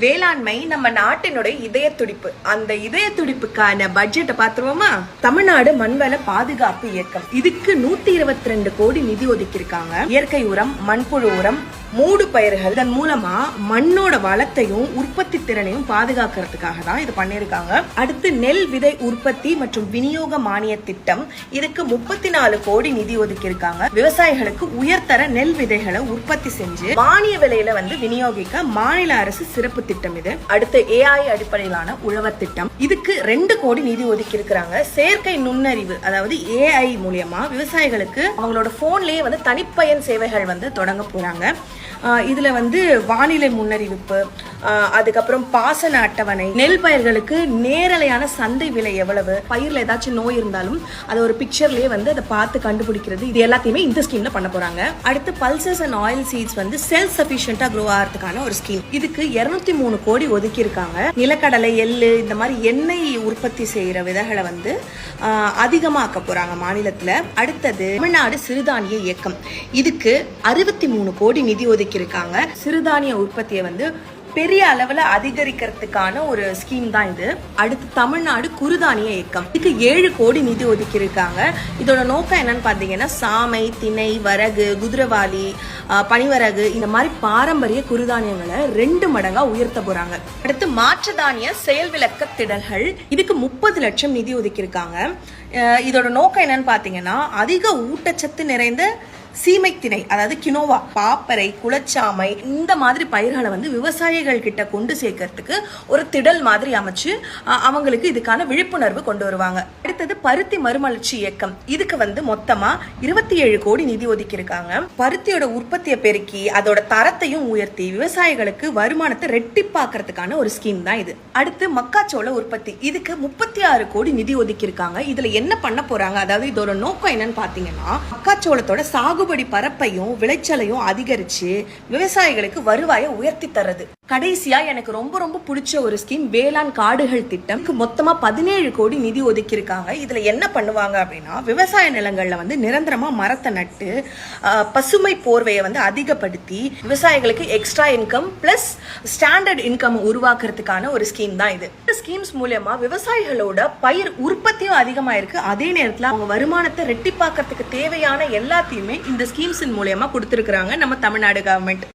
வேளாண்மை நம்ம நாட்டினுடைய இதய துடிப்பு. அந்த இதய துடிப்புக்கான பட்ஜெட்டை பாத்துருவோமா? தமிழ்நாடு மண்வள பாதுகாப்பு இயக்கம் இதுக்கு 122 கோடி நிதி ஒதுக்கி இருக்காங்க. இயற்கை உரம், மண்புழு உரம், மூடு பயிர்கள், இதன் மூலமா மண்ணோட வளத்தையும் உற்பத்தி திறனையும் பாதுகாக்கிறதுக்காக தான் இது பண்ணிருக்காங்க. அடுத்து நெல் விதை உற்பத்தி மற்றும் விநியோக மானிய திட்டம், இதுக்கு 34 கோடி நிதி ஒதுக்கி இருக்காங்க. விவசாயிகளுக்கு உயர்தர நெல் விதைகளை உற்பத்தி செஞ்சு மானிய விலையில விநியோகிக்க மாநில அரசு சிறப்பு திட்டம் இது. அடுத்து AI அடிப்படையிலான உழவர் திட்டம், இதுக்கு 2 கோடி நிதி ஒதுக்கி இருக்கிறாங்க. செயற்கை நுண்ணறிவு, அதாவது AI மூலியமா விவசாயிகளுக்கு அவங்களோட போன்லயே தனிப்பயன் சேவைகள் தொடங்க போறாங்க. இதுல வானிலை முன்னறிவிப்பு, அதுக்கப்புறம் பாசன அட்டவணை, நெல் பயிர்களுக்கு நேரலையான சந்தை விலை எவ்வளவு, பயிர்ல ஏதாச்சும் நோய் இருந்தாலும் அதை ஒரு பிக்சர்லயே அதை பார்த்து கண்டுபிடிக்கிறது, இது எல்லாத்தையுமே இந்த ஸ்கீம்ல பண்ண போறாங்க. அடுத்து pulses and oil seeds self சஃபிஷியன்டா க்ரோ ஆகிறதுக்கான ஒரு ஸ்கீம், இதுக்கு 203 கோடி ஒதுக்கி இருக்காங்க. நிலக்கடலை, எள்ளு, இந்த மாதிரி எண்ணெய் உற்பத்தி செய்யற விதைகளை அதிகமாக்க போறாங்க மாநிலத்துல. அடுத்தது தமிழ்நாடு சிறுதானிய இயக்கம், இதுக்கு 63 கோடி நிதி ஒதுக்கி இருக்காங்க. சிறுதானிய உற்பத்தியை பெரிய அளவுல அதிகரிக்கிறதுக்கான ஒரு ஸ்கீம் தான் இது. அடுத்து தமிழ்நாடு குறுதானிய இயக்கம், இதுக்கு 7 கோடி நிதி ஒதுக்கி இருக்காங்க. இதோட நோக்கம் என்னன்னு பாத்தீங்கன்னா, சாமை, திணை, வரகு, குதிரவாளி, பனிவரகு, இந்த மாதிரி பாரம்பரிய குறுதானியங்களை 2 மடங்கா உயர்த்த போறாங்க. அடுத்து மாற்று தானிய செயல் விளக்க திடல்கள், இதுக்கு 30 லட்சம் நிதி ஒதுக்கி இருக்காங்க. இதோட நோக்கம் என்னன்னு பாத்தீங்கன்னா, அதிக ஊட்டச்சத்து நிறைந்த சீமை திணை, அதாவது கினோவா, பாப்பரை, குளச்சாமை, இந்த மாதிரி பயிர்களை விவசாயிகள் கிட்ட கொண்டு சேர்க்கறதுக்கு ஒரு திடல் மாதிரி அமைச்சு அவங்களுக்கு இதுக்கான விழிப்புணர்வு கொண்டு வருவாங்க. அடுத்தது பருத்தி மறுமலர்ச்சி இயக்கம், இதுக்கு மொத்தமா 27 கோடி நிதி ஒதுக்கி இருக்காங்க. பருத்தியோட உற்பத்தியை பெருக்கி அதோட தரத்தையும் உயர்த்தி விவசாயிகளுக்கு வருமானத்தை ரெட்டிப்பாக்குறதுக்கான ஒரு ஸ்கீம் தான் இது. அடுத்து மக்காச்சோள உற்பத்தி, இதுக்கு 36 கோடி நிதி ஒதுக்கி இருக்காங்க. இதுல என்ன பண்ண போறாங்க, அதாவது இதோட நோக்கம் என்னன்னு பாத்தீங்கன்னா, மக்காச்சோளத்தோட சாகுபடி பரப்பையும் விளைச்சலையும் அதிகரிச்சு விவசாயிகளுக்கு வருவாயை உயர்த்தி தர்றது. கடைசியா எனக்கு ரொம்ப ரொம்ப பிடிச்ச ஒரு ஸ்கீம் வேளாண் காடுகள் திட்டம், மொத்தமா 17 கோடி நிதி ஒதுக்கி இருக்காங்க. இதுல என்ன பண்ணுவாங்க அப்படின்னா, விவசாய நிலங்கள்ல நிரந்தரமா மரத்தை நட்டு பசுமை போர்வையை அதிகப்படுத்தி விவசாயிகளுக்கு extra income plus standard income உருவாக்குறதுக்கான ஒரு ஸ்கீம் தான் இது. இந்த ஸ்கீம்ஸ் மூலமா விவசாயிகளோட பயிர் உற்பத்தியும் அதிகமா இருக்கு, அதே நேரத்துல அவங்க வருமானத்தை ரெட்டிப்பாக்கிறதுக்கு தேவையான எல்லாத்தையுமே இந்த ஸ்கீம்ஸின் மூலமா கொடுத்திருக்கிறாங்க நம்ம தமிழ்நாடு கவர்மெண்ட்.